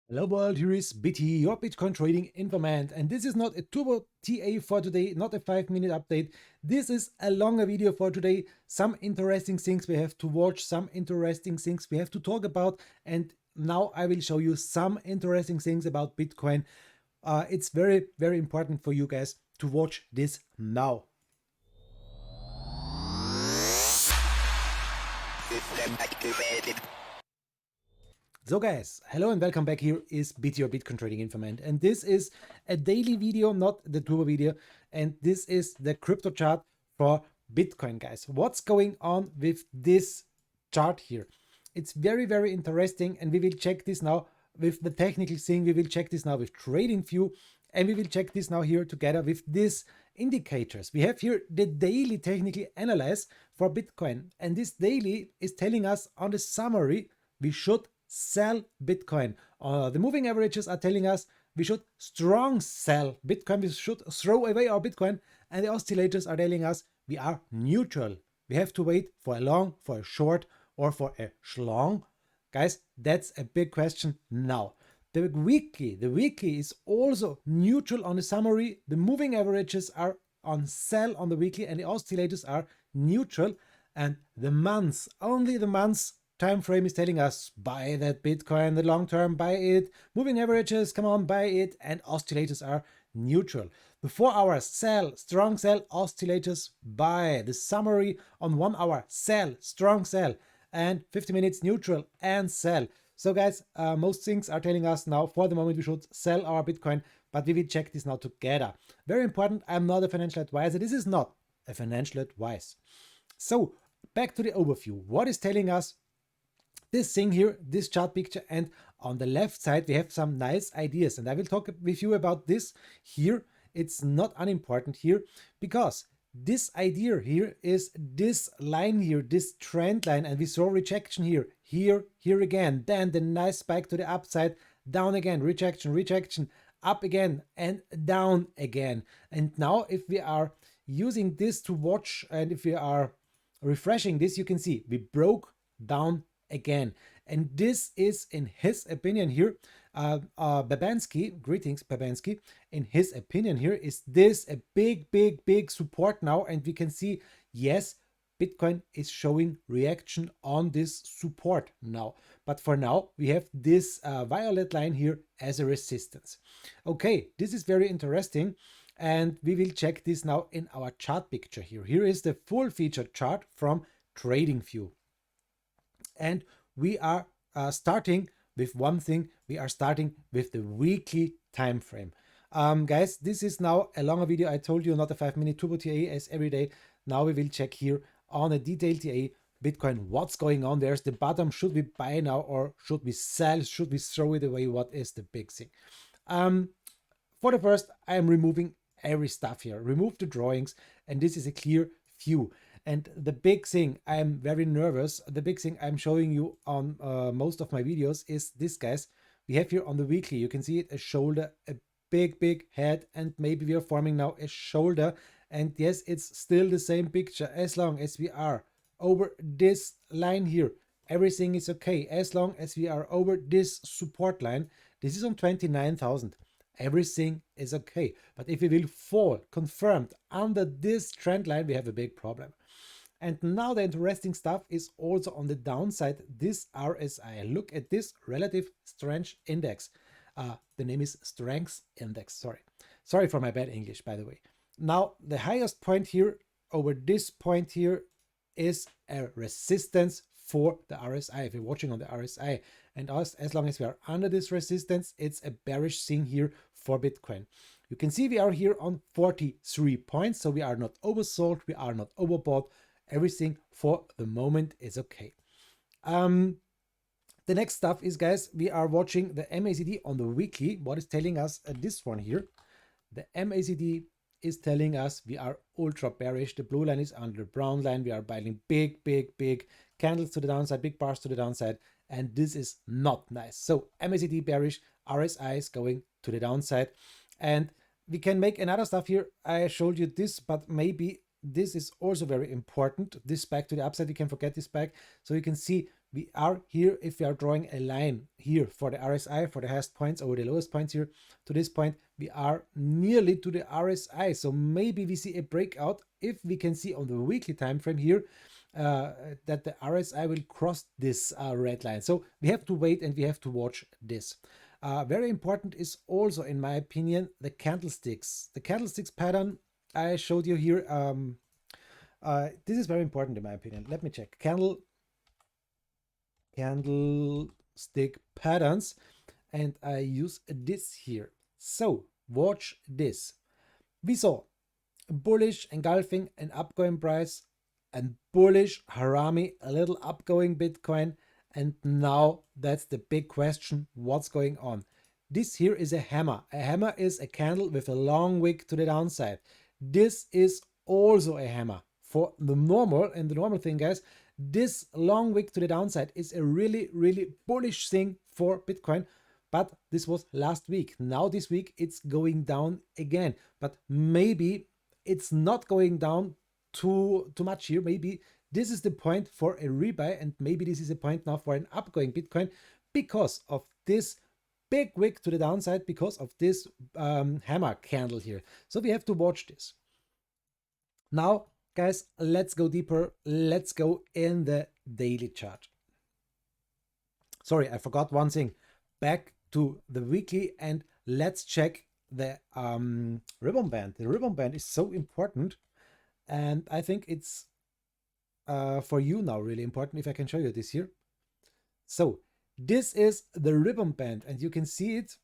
Hello world, here is BITI, your Bitcoin Trading Informant, and this is not a turbo TA for today, not a 5-minute update. This is a longer video for today. Some interesting things we have to watch, some interesting things we have to talk about, and now I will show you some interesting things about Bitcoin. It's very, very important for you guys to watch this now. System activated. So guys, hello and welcome back. Here is BITI, your Bitcoin Trading Informant, and this is a daily video, not the turbo video, and this is the crypto chart for Bitcoin, guys. What's going on with this chart here? It's very, very interesting, and we will check this now with the technical thing. We will check this now with Tradingview, and we will check this now here together with these indicators. We have here the daily technical analyze for Bitcoin, and this daily is telling us on the summary we should sell Bitcoin. The moving averages are telling us we should strong sell Bitcoin, we should throw away our Bitcoin, and the oscillators are telling us we are neutral. We have to wait for a long, for a short, or for a schlong. Guys, that's a big question now. The weekly is also neutral on the summary. The moving averages are on sell on the weekly, and the oscillators are neutral. And the months, only the months time frame is telling us buy that Bitcoin, the long term, buy it. Moving averages, come on, buy it, and oscillators are neutral. The 4 hours sell, strong sell, oscillators buy. The summary on 1 hour sell, strong sell, and 50 minutes neutral and sell. So guys, most things are telling us now for the moment we should sell our Bitcoin, but we will check this now together. Very important, I'm not a financial advisor. This is not a financial advice. So back to the overview. What is telling us this thing here, this chart picture, and on the left side we have some nice ideas, and I will talk with you about this here. It's not unimportant here, because this idea here is this line here, this trend line, and we saw rejection here, here again, then the nice spike to the upside, down again, rejection, up again, and down again. And now if we are using this to watch, and if we are refreshing this, you can see we broke down again, and this is, in his opinion here, Babansky, greetings Babansky, in his opinion here, is this a big support now, and we can see, yes, Bitcoin is showing reaction on this support now, but for now we have this violet line here as a resistance. Okay, this is very interesting, and we will check this now in our chart picture here. Here is the full featured chart from Tradingview. And we are starting with one thing. We are starting with the weekly time frame. Guys, this is now a longer video. I told you, not a 5-minute turbo TA as every day. Now we will check here on a detailed TA Bitcoin, what's going on. There's the bottom. Should we buy now, or should we sell? Should we throw it away? What is the big thing? For the first, I am removing every stuff here. Remove the drawings, and this is a clear view. And the big thing, I am very nervous. The big thing I'm showing you on most of my videos is this, guys. We have here on the weekly, you can see it, a shoulder, a big head, and maybe we are forming now a shoulder. And yes, it's still the same picture. As long as we are over this line here, everything is okay. As long as we are over this support line, this is on 29,000. Everything is okay. But if we will fall confirmed under this trend line, we have a big problem. And now the interesting stuff is also on the downside, this RSI. Look at this relative strength index. The name is strength index. Sorry for my bad English, by the way. Now the highest point here over this point here is a resistance for the RSI. If you're watching on the RSI, and as long as we are under this resistance, it's a bearish thing here for Bitcoin. You can see we are here on 43 points, so we are not oversold, we are not overbought. Everything for the moment is okay. The next stuff is, guys, we are watching the MACD on the weekly. What is telling us this one here? The MACD is telling us we are ultra bearish. The blue line is under the brown line. We are buying big candles to the downside, big bars to the downside, and this is not nice. So MACD bearish, RSI is going to the downside, and we can make another stuff here. I showed you this, but maybe this is also very important. This back to the upside, you can forget this back. So you can see we are here, if we are drawing a line here for the RSI, for the highest points over the lowest points here to this point, we are nearly to the RSI. So maybe we see a breakout if we can see on the weekly time frame here that the RSI will cross this red line. So we have to wait and we have to watch this. Very important is also, in my opinion, the candlesticks. The candlesticks pattern I showed you here. This is very important in my opinion. Let me check. Candlestick patterns, and I use this here. So watch this. We saw bullish engulfing an upgoing price and bullish harami, a little upgoing Bitcoin. And now that's the big question, what's going on? This here is a hammer. A hammer is a candle with a long wick to the downside. This is also a hammer. For the normal thing, guys, this long wick to the downside is a really, really bullish thing for Bitcoin. But this was last week. Now this week it's going down again. But maybe it's not going down too much here. Maybe this is the point for a rebuy, and maybe this is a point now for an upgoing Bitcoin because of this big wick to the downside, because of this hammer candle here. So we have to watch this. Now, guys, let's go deeper. Let's go in the daily chart. Sorry, I forgot one thing. Back to the weekly, and let's check the ribbon band. The ribbon band is so important, and I think it's for you now really important if I can show you this here. So this is the ribbon band, and you can see it.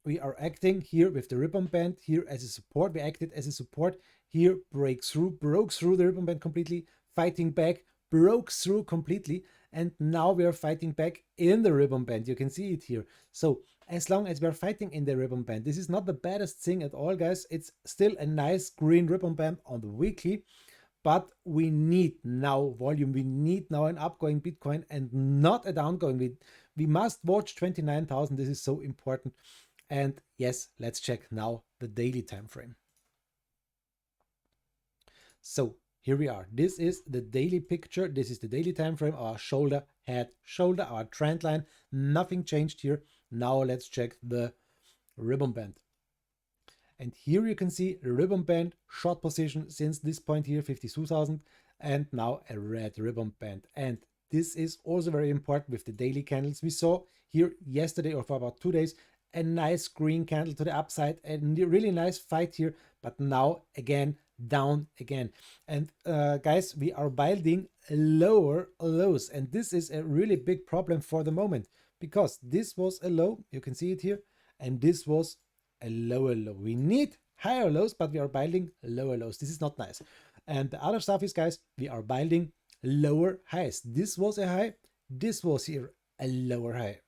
We are acting here with the ribbon band here as a support. We acted as a support here, broke through the ribbon band completely, fighting back, broke through completely, and now we are fighting back in the ribbon band. You can see it here. So as long as we are fighting in the ribbon band, this is not the baddest thing at all, guys. It's still a nice green ribbon band on the weekly, but we need now volume. We need now an upgoing Bitcoin and not a downgoing. We must watch 29,000. This is so important. And yes, let's check now the daily time frame. So here we are. This is the daily picture. This is the daily time frame. Our shoulder, head, shoulder, our trend line. Nothing changed here. Now let's check the ribbon band. And here you can see a ribbon band, short position since this point here, 52,000, and now a red ribbon band. And this is also very important with the daily candles. We saw here yesterday, or for about 2 days, a nice green candle to the upside, a really nice fight here, but now again down again. And guys, we are building lower lows, and this is a really big problem for the moment, because this was a low, you can see it here, and this was a lower low. We need higher lows, but we are building lower lows. This is not nice. And the other stuff is, guys, we are building lower highs. This was a high, this was here a lower high.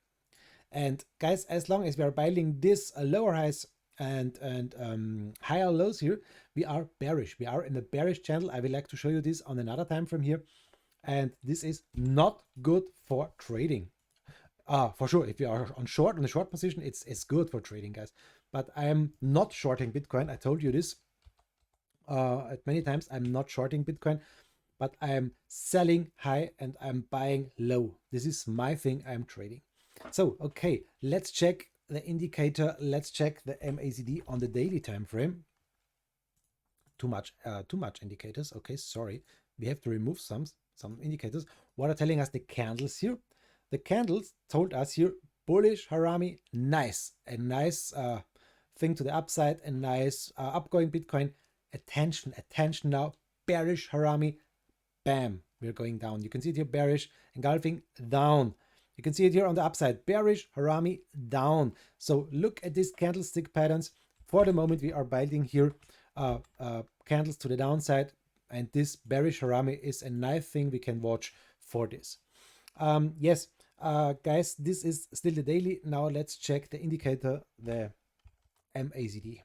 And guys, as long as we are building this lower highs and higher lows here, we are bearish. We are in a bearish channel. I would like to show you this on another time frame here. And this is not good for trading. For sure, if you are on the short position, it's good for trading, guys. But I am not shorting Bitcoin. I told you this at many times. I'm not shorting Bitcoin, but I am selling high and I'm buying low. This is my thing. I'm trading. So, okay, let's check the indicator. Let's check the MACD on the daily time frame. Too much indicators. Okay, sorry. We have to remove some indicators. What are telling us the candles here? The candles told us here, bullish harami, nice. A nice thing to the upside, a nice upgoing Bitcoin. Attention now. Bearish harami, bam, we're going down. You can see it here, bearish, engulfing, down. You can see it here on the upside, bearish harami, down. So look at these candlestick patterns. For the moment, we are building here candles to the downside, and this bearish harami is a nice thing we can watch for this. Yes, guys, this is still the daily. Now let's check the indicator, the MACD.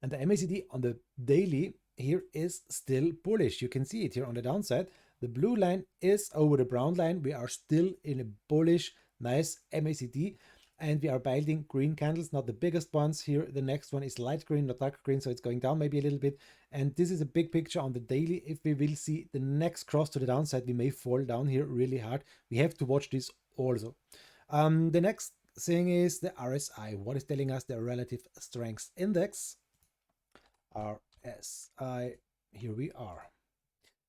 And the MACD on the daily here is still bullish. You can see it here on the downside. The blue line is over the brown line. We are still in a bullish, nice MACD. and we are building green candles, not the biggest ones here. The next one is light green, not dark green, so it's going down maybe a little bit. And this is a big picture on the daily. If we will see the next cross to the downside, we may fall down here really hard. We have to watch this also. The next thing is the RSI. What is telling us? The relative strength index. RSI, here we are.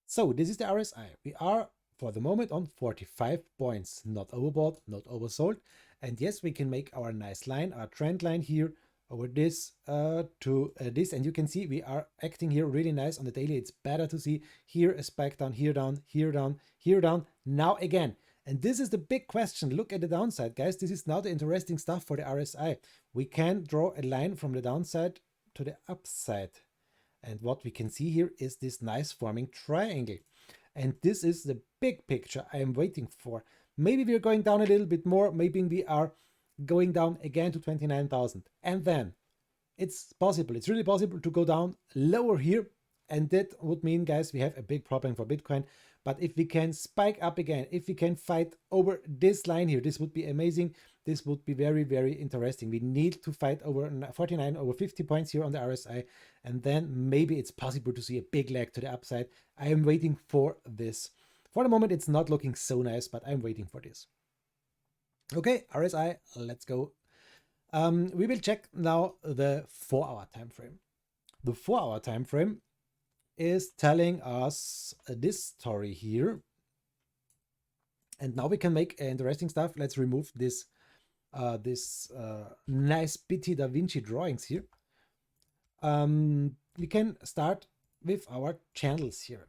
So this is the RSI. We are for the moment on 45 points, not overbought, not oversold. And yes, we can make our nice line, our trend line here over this to this. And you can see we are acting here really nice on the daily. It's better to see here a spike down, here down, here down, here down, now again. And this is the big question. Look at the downside, guys. This is now the interesting stuff for the RSI. We can draw a line from the downside to the upside. And what we can see here is this nice forming triangle. And this is the big picture I am waiting for. Maybe we're going down a little bit more. Maybe we are going down again to 29,000. And then it's possible. It's really possible to go down lower here. And that would mean, guys, we have a big problem for Bitcoin. But if we can spike up again, if we can fight over this line here, this would be amazing. This would be very, very interesting. We need to fight over 49, over 50 points here on the RSI. And then maybe it's possible to see a big leg to the upside. I am waiting for this. For the moment, it's not looking so nice, but I'm waiting for this. Okay, RSI, let's go. We will check now the 4-hour time frame. The 4-hour time frame is telling us this story here. And now we can make interesting stuff. Let's remove this nice BITI Da Vinci drawings here. We can start with our channels here.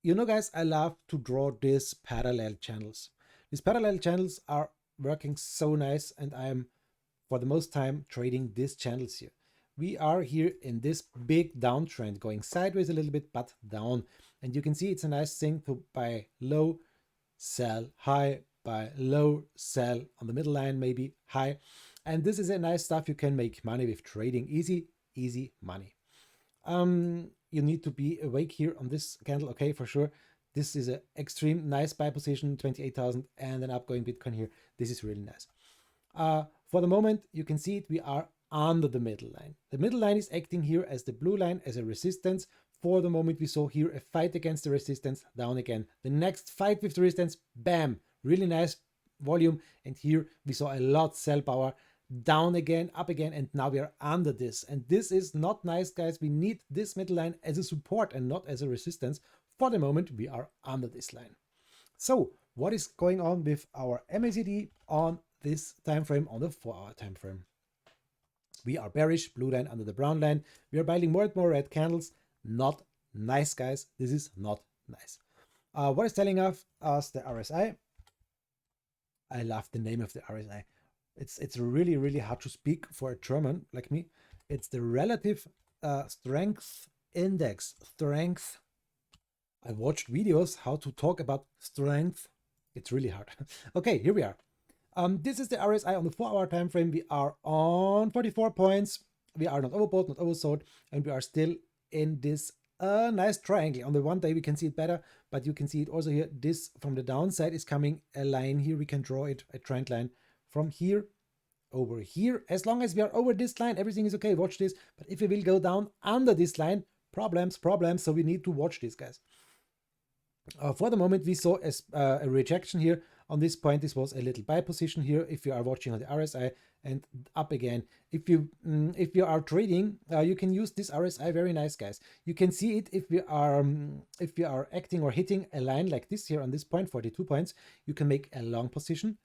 You know, guys, I love to draw these parallel channels. These parallel channels are working so nice, and I am for the most time trading these channels here. We are here in this big downtrend, going sideways a little bit, but down. And you can see it's a nice thing to buy low, sell high, buy low, sell on the middle line, maybe high. And this is a nice stuff. You can make money with trading. Easy, easy money. You need to be awake here on this candle. Okay, for sure. This is an extreme nice buy position, 28,000, and an upgoing Bitcoin here. This is really nice. For the moment, you can see it. We are under the middle line. The middle line is acting here as the blue line, as a resistance. For the moment, we saw here a fight against the resistance, down again. The next fight with the resistance, bam, really nice volume. And here we saw a lot sell power, down again, up again, and now we are under this. And this is not nice, guys. We need this middle line as a support and not as a resistance. For the moment, we are under this line. So what is going on with our MACD on this time frame, on the 4-hour time frame? We are bearish, blue line under the brown line. We are buying more and more red candles. Not nice, guys. This is not nice. What is telling us the RSI? I love the name of the RSI. It's really, really hard to speak for a German like me. It's the relative strength index. Strength. I watched videos how to talk about strength. It's really hard. Okay, here we are. This is the RSI on the 4-hour time frame. We are on 44 points. We are not overbought, not oversold, and we are still in this nice triangle. On the one day we can see it better, but you can see it also here. This from the downside is coming a line here. We can draw it, a trend line from here over here. As long as we are over this line, everything is okay. Watch this. But if we will go down under this line, problems. So we need to watch this, guys. For the moment, we saw a rejection here. On this point, this was a little buy position here. If you are watching on the RSI, and up again. If you are trading, you can use this RSI very nice, guys. You can see it if we are acting or hitting a line like this here on this point, 42 points. You can make a long position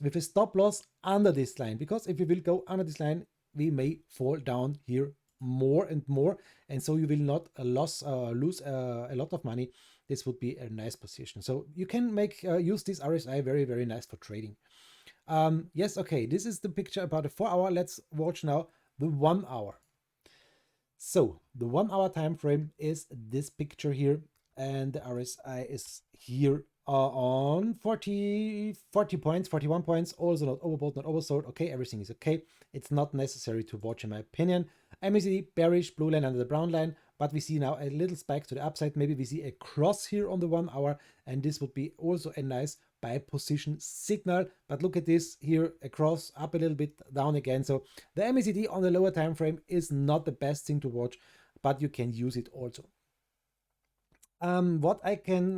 with a stop loss under this line, because if we will go under this line, we may fall down here more and more, and so you will not lose a lot of money. This would be a nice position. So you can make use this RSI very, very nice for trading. Yes, okay, this is the picture about the 4-hour. Let's watch now the 1 hour. So the 1 hour time frame is this picture here, and the RSI is here on 40 points, 41 points, also not overbought, not oversold. Okay, everything is okay. It's not necessary to watch, in my opinion. MACD bearish, blue line under the brown line, but we see now a little spike to the upside. Maybe we see a cross here on the 1 hour, and this would be also a nice buy position signal. But look at this here, across, up a little bit, down again. So the MACD on the lower time frame is not the best thing to watch, but you can use it also. What I can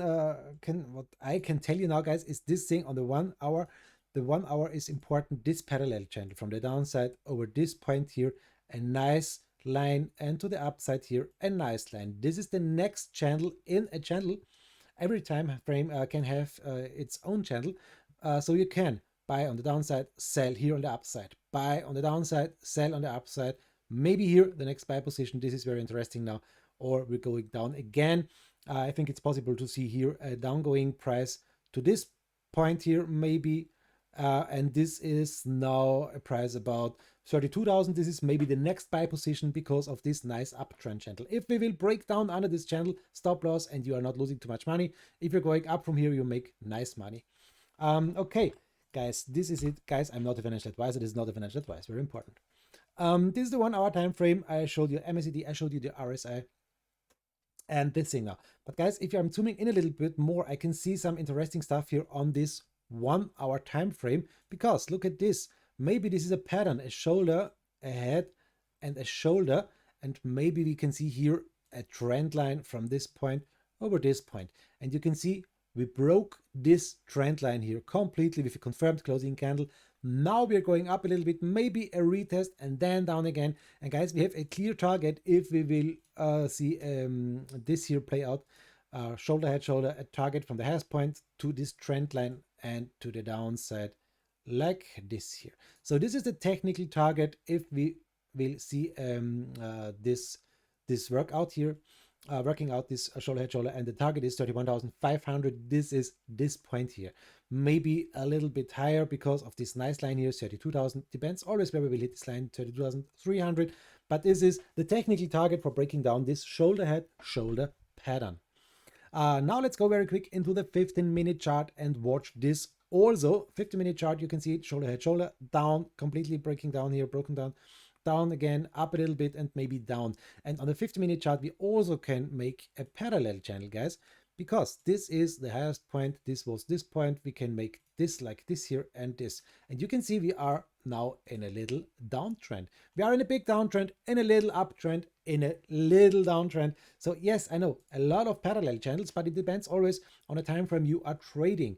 tell you now, guys, is this thing on the 1 hour. The 1 hour is important. This parallel channel from the downside over this point here, a nice line, and to the upside here, a nice line. This is the next channel in a channel. Every time frame can have its own channel, so you can buy on the downside, sell here on the upside, buy on the downside, sell on the upside. Maybe here the next buy position. This is very interesting now, or we're going down again. I think it's possible to see here a downgoing price to this point here, maybe. And this is now a price about 32,000. This is maybe the next buy position because of this nice uptrend channel. If we will break down under this channel, stop loss, and you are not losing too much money. If you're going up from here, you make nice money. Okay, guys, this is it. Guys, I'm not a financial advisor. This is not a financial advice. Very important. This is the 1 hour time frame. I showed you MACD. I showed you the RSI. And this thing now. But guys, if I'm zooming in a little bit more, I can see some interesting stuff here on this 1 hour time frame, because look at this. Maybe this is a pattern, a shoulder, a head, and a shoulder, and maybe we can see here a trend line from this point over this point. And you can see we broke this trend line here completely with a confirmed closing candle. Now we're going up a little bit, maybe a retest, and then down again. And guys, we have a clear target if we will see this here play out. Shoulder, head, shoulder, a target from the highest point to this trend line and to the downside like this here. So this is the technical target if we will see this workout here. Working out this shoulder, head, shoulder, and the target is 31,500. This is this point here. Maybe a little bit higher because of this nice line here, 32,000. Depends always where we will hit this line, 32,300. But this is the technical target for breaking down this shoulder, head, shoulder pattern. Now let's go very quick into the 15-minute chart and watch this also. 15-minute chart, you can see it, shoulder, head, shoulder, down, completely breaking down here, broken down. Down again, up a little bit, and maybe down. And on the 50-minute chart, we also can make a parallel channel, guys, because this is the highest point. This was this point. We can make this like this here and this. And you can see we are now in a little downtrend. We are in a big downtrend, in a little uptrend, in a little downtrend. So yes, I know a lot of parallel channels, but it depends always on the time frame you are trading.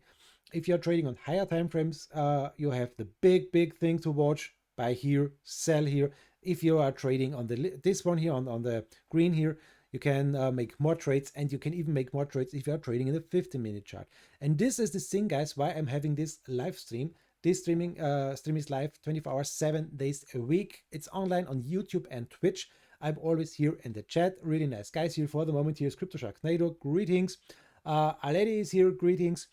If you're trading on higher time frames, you have the big thing to watch. Buy here, sell here. If you are trading on this one here, on the green here, you can make more trades, and you can even make more trades if you are trading in the 15-minute chart. And this is the thing, guys, why I'm having this live stream. This stream is live 24 hours, 7 days a week. It's online on YouTube and Twitch. I'm always here in the chat. Really nice guys here for the moment. Here's Crypto Sharknado. Greetings. Aledi is here. Greetings.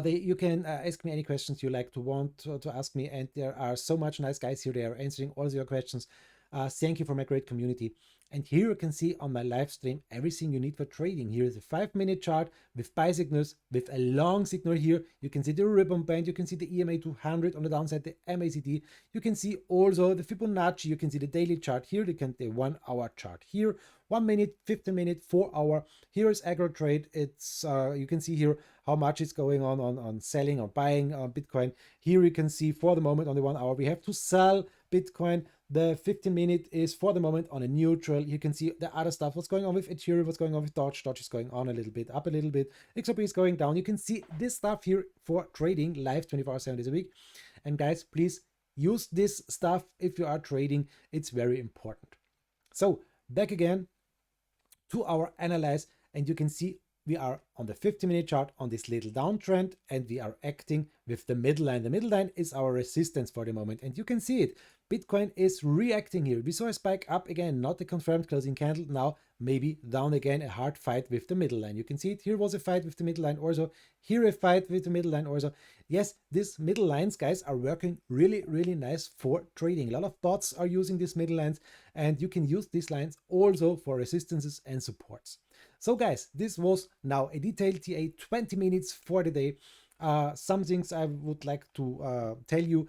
You can ask me any questions you like to ask me, and there are so much nice guys here. They are answering all your questions. Thank you for my great community. And here you can see on my live stream everything you need for trading. Here is a 5-minute chart with buy signals, with a long signal here. You can see the ribbon band, you can see the EMA 200 on the downside, the MACD. You can see also the Fibonacci, you can see the daily chart here, you can the 1 hour chart here, 1 minute, 15 minute, 4 hour. Here is aggro trade. It's you can see here how much is going on selling or buying Bitcoin. Here you can see for the moment on the 1 hour we have to sell Bitcoin. The 15-minute is for the moment on a neutral. You can see the other stuff, what's going on with Ethereum, what's going on with Doge. Doge is going on a little bit, up a little bit. XRP is going down. You can see this stuff here for trading live 24 hours, 7 days a week. And guys, please use this stuff if you are trading. It's very important. So back again to our analyze, and you can see we are on the 50-minute chart on this little downtrend, and we are acting with the middle line. The middle line is our resistance for the moment, and you can see it. Bitcoin is reacting here. We saw a spike up again, not a confirmed closing candle. Now maybe down again, a hard fight with the middle line. You can see it. Here was a fight with the middle line also. Here a fight with the middle line also. Yes, these middle lines, guys, are working really, really nice for trading. A lot of bots are using these middle lines, and you can use these lines also for resistances and supports. So guys, this was now a detailed TA 20 minutes for the day. Some things I would like to tell you.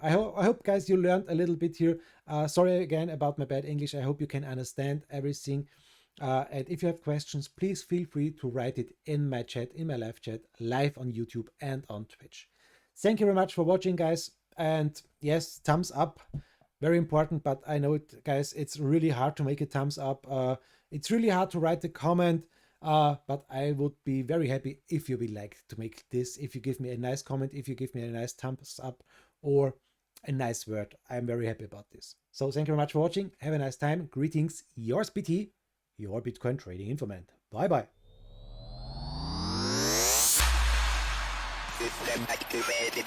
I hope guys you learned a little bit here. Sorry again about my bad English. I hope you can understand everything. And if you have questions, please feel free to write it in my chat, in my live chat, live on YouTube and on Twitch. Thank you very much for watching, guys. And yes, thumbs up, very important. But I know it, guys, it's really hard to make a thumbs up. It's really hard to write a comment. But I would be very happy if you would like to make this, if you give me a nice comment, if you give me a nice thumbs up or a nice word. I'm very happy about this. So thank you very much for watching. Have a nice time. Greetings, yours BT, your Bitcoin Trading Informant. Bye bye. System activated.